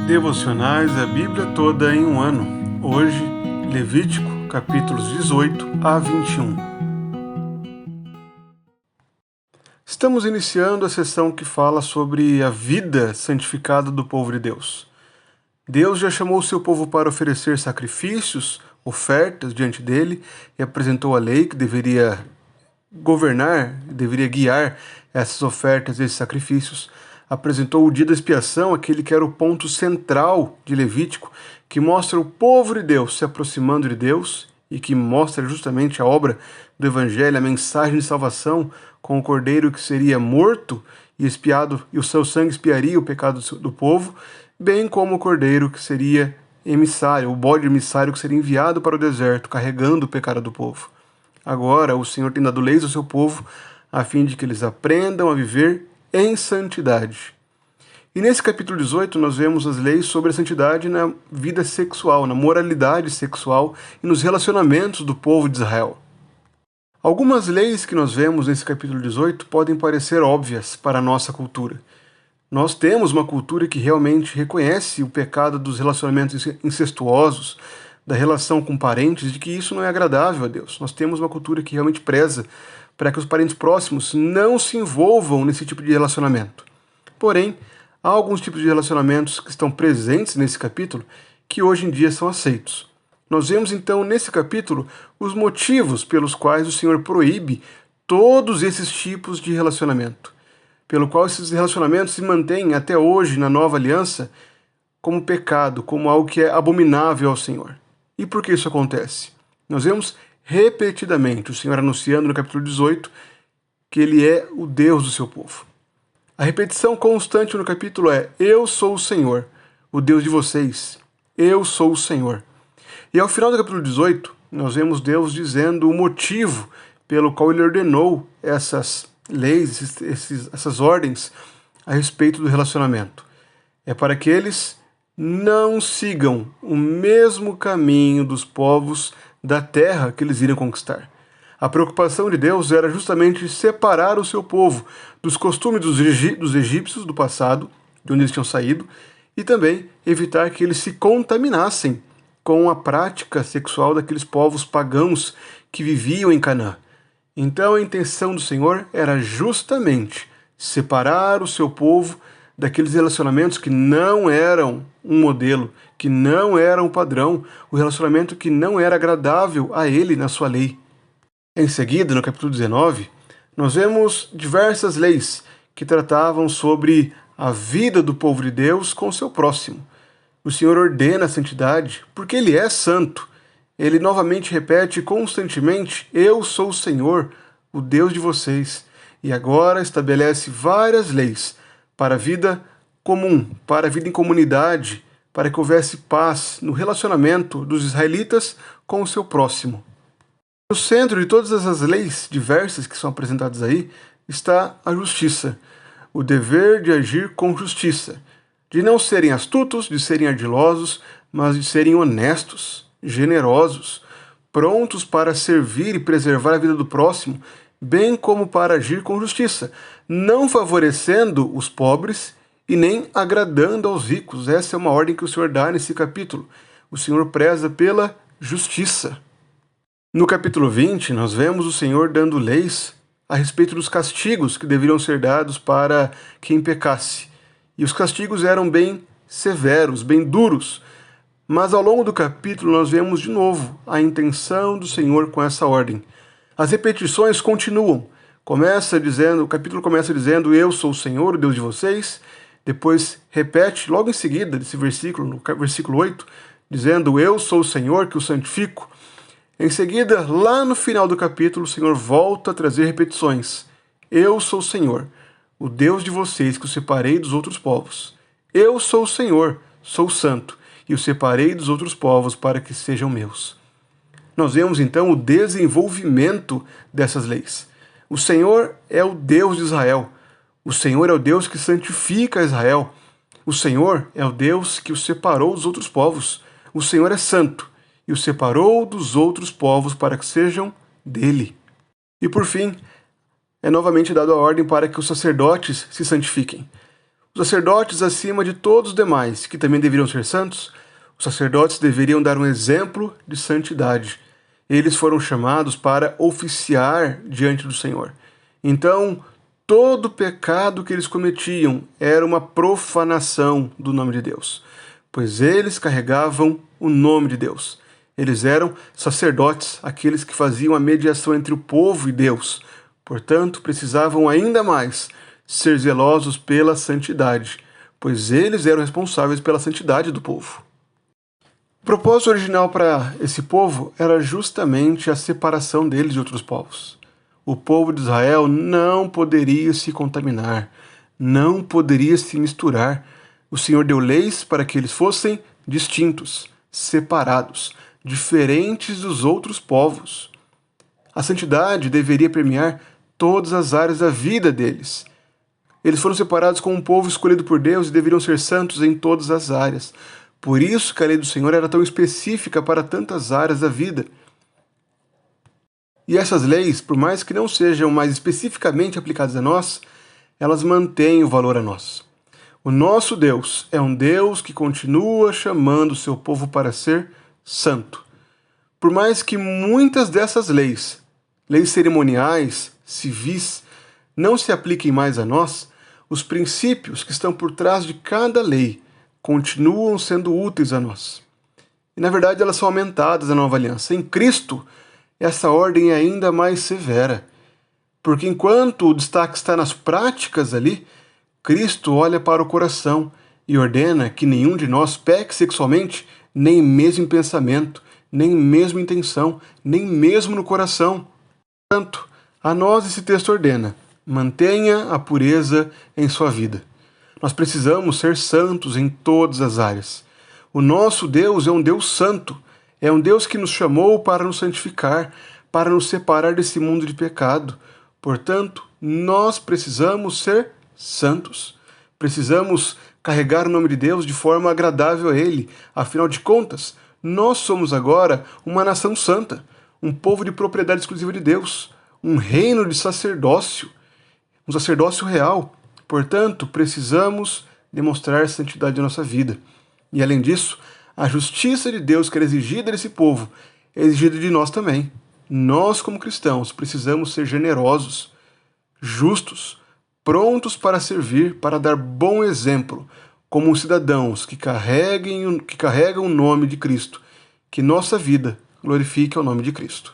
Devocionais da Bíblia toda em um ano. Hoje, Levítico, capítulos 18 a 21. Estamos iniciando a sessão que fala sobre a vida santificada do povo de Deus. Deus já chamou o seu povo para oferecer sacrifícios, ofertas diante dele e apresentou a lei que deveria governar, deveria guiar essas ofertas, esses sacrifícios. Apresentou o dia da expiação, aquele que era o ponto central de Levítico, que mostra o povo de Deus se aproximando de Deus e que mostra justamente a obra do Evangelho, a mensagem de salvação com o cordeiro que seria morto e expiado, e o seu sangue expiaria o pecado do povo, bem como o cordeiro que seria emissário, o bode emissário que seria enviado para o deserto, carregando o pecado do povo. Agora o Senhor tem dado leis ao seu povo, a fim de que eles aprendam a viver em santidade. E nesse capítulo 18 nós vemos as leis sobre a santidade na vida sexual, na moralidade sexual e nos relacionamentos do povo de Israel. Algumas leis que nós vemos nesse capítulo 18 podem parecer óbvias para a nossa cultura. Nós temos uma cultura que realmente reconhece o pecado dos relacionamentos incestuosos, da relação com parentes, de que isso não é agradável a Deus. Nós temos uma cultura que realmente preza para que os parentes próximos não se envolvam nesse tipo de relacionamento. Porém, há alguns tipos de relacionamentos que estão presentes nesse capítulo que hoje em dia são aceitos. Nós vemos então nesse capítulo os motivos pelos quais o Senhor proíbe todos esses tipos de relacionamento, pelo qual esses relacionamentos se mantêm até hoje na nova aliança como pecado, como algo que é abominável ao Senhor. E por que isso acontece? Nós vemos repetidamente o Senhor anunciando no capítulo 18 que Ele é o Deus do seu povo. A repetição constante no capítulo é: eu sou o Senhor, o Deus de vocês. Eu sou o Senhor. E ao final do capítulo 18, nós vemos Deus dizendo o motivo pelo qual Ele ordenou essas leis, essas ordens a respeito do relacionamento. É para que eles não sigam o mesmo caminho dos povos da terra que eles iriam conquistar. A preocupação de Deus era justamente separar o seu povo dos costumes dos egípcios do passado, de onde eles tinham saído, e também evitar que eles se contaminassem com a prática sexual daqueles povos pagãos que viviam em Canaã. Então a intenção do Senhor era justamente separar o seu povo daqueles relacionamentos que não eram um modelo, que não eram um padrão, o relacionamento que não era agradável a Ele na sua lei. Em seguida, no capítulo 19, nós vemos diversas leis que tratavam sobre a vida do povo de Deus com o seu próximo. O Senhor ordena a santidade porque Ele é santo. Ele novamente repete constantemente: eu sou o Senhor, o Deus de vocês. E agora estabelece várias leis para a vida comum, para a vida em comunidade, para que houvesse paz no relacionamento dos israelitas com o seu próximo. No centro de todas essas leis diversas que são apresentadas aí está a justiça, o dever de agir com justiça, de não serem astutos, de serem ardilosos, mas de serem honestos, generosos, prontos para servir e preservar a vida do próximo, bem como para agir com justiça, não favorecendo os pobres e nem agradando aos ricos. Essa é uma ordem que o Senhor dá nesse capítulo. O Senhor preza pela justiça. No capítulo 20, nós vemos o Senhor dando leis a respeito dos castigos que deveriam ser dados para quem pecasse. E os castigos eram bem severos, bem duros. Mas ao longo do capítulo nós vemos de novo a intenção do Senhor com essa ordem. As repetições continuam. O capítulo começa dizendo: eu sou o Senhor, o Deus de vocês. Depois repete logo em seguida desse versículo, no versículo 8, dizendo: eu sou o Senhor que o santifico. Em seguida, lá no final do capítulo, o Senhor volta a trazer repetições. Eu sou o Senhor, o Deus de vocês que o separei dos outros povos. Eu sou o Senhor, sou santo, e o separei dos outros povos para que sejam meus. Nós vemos então o desenvolvimento dessas leis. O Senhor é o Deus de Israel. O Senhor é o Deus que santifica Israel. O Senhor é o Deus que o separou dos outros povos. O Senhor é santo e o separou dos outros povos para que sejam dele. E por fim, é novamente dada a ordem para que os sacerdotes se santifiquem. Os sacerdotes acima de todos os demais, que também deveriam ser santos, os sacerdotes deveriam dar um exemplo de santidade. Eles foram chamados para oficiar diante do Senhor. Então, todo pecado que eles cometiam era uma profanação do nome de Deus, pois eles carregavam o nome de Deus. Eles eram sacerdotes, aqueles que faziam a mediação entre o povo e Deus. Portanto, precisavam ainda mais ser zelosos pela santidade, pois eles eram responsáveis pela santidade do povo. O propósito original para esse povo era justamente a separação deles de outros povos. O povo de Israel não poderia se contaminar, não poderia se misturar. O Senhor deu leis para que eles fossem distintos, separados, diferentes dos outros povos. A santidade deveria permear todas as áreas da vida deles. Eles foram separados como um povo escolhido por Deus e deveriam ser santos em todas as áreas. Por isso que a lei do Senhor era tão específica para tantas áreas da vida. E essas leis, por mais que não sejam mais especificamente aplicadas a nós, elas mantêm o valor a nós. O nosso Deus é um Deus que continua chamando o seu povo para ser santo. Por mais que muitas dessas leis cerimoniais, civis, não se apliquem mais a nós, os princípios que estão por trás de cada lei continuam sendo úteis a nós. E na verdade elas são aumentadas na nova aliança. Em Cristo, essa ordem é ainda mais severa. Porque enquanto o destaque está nas práticas ali, Cristo olha para o coração e ordena que nenhum de nós peque sexualmente, nem mesmo em pensamento, nem mesmo em intenção, nem mesmo no coração. Portanto, a nós esse texto ordena: mantenha a pureza em sua vida. Nós precisamos ser santos em todas as áreas. O nosso Deus é um Deus santo. É um Deus que nos chamou para nos santificar, para nos separar desse mundo de pecado. Portanto, nós precisamos ser santos. Precisamos carregar o nome de Deus de forma agradável a Ele. Afinal de contas, nós somos agora uma nação santa, um povo de propriedade exclusiva de Deus, um reino de sacerdócio, um sacerdócio real. Portanto, precisamos demonstrar santidade na nossa vida. E além disso, a justiça de Deus que era exigida desse povo é exigida de nós também. Nós, como cristãos, precisamos ser generosos, justos, prontos para servir, para dar bom exemplo, como cidadãos que carregam o nome de Cristo. Que nossa vida glorifique o nome de Cristo.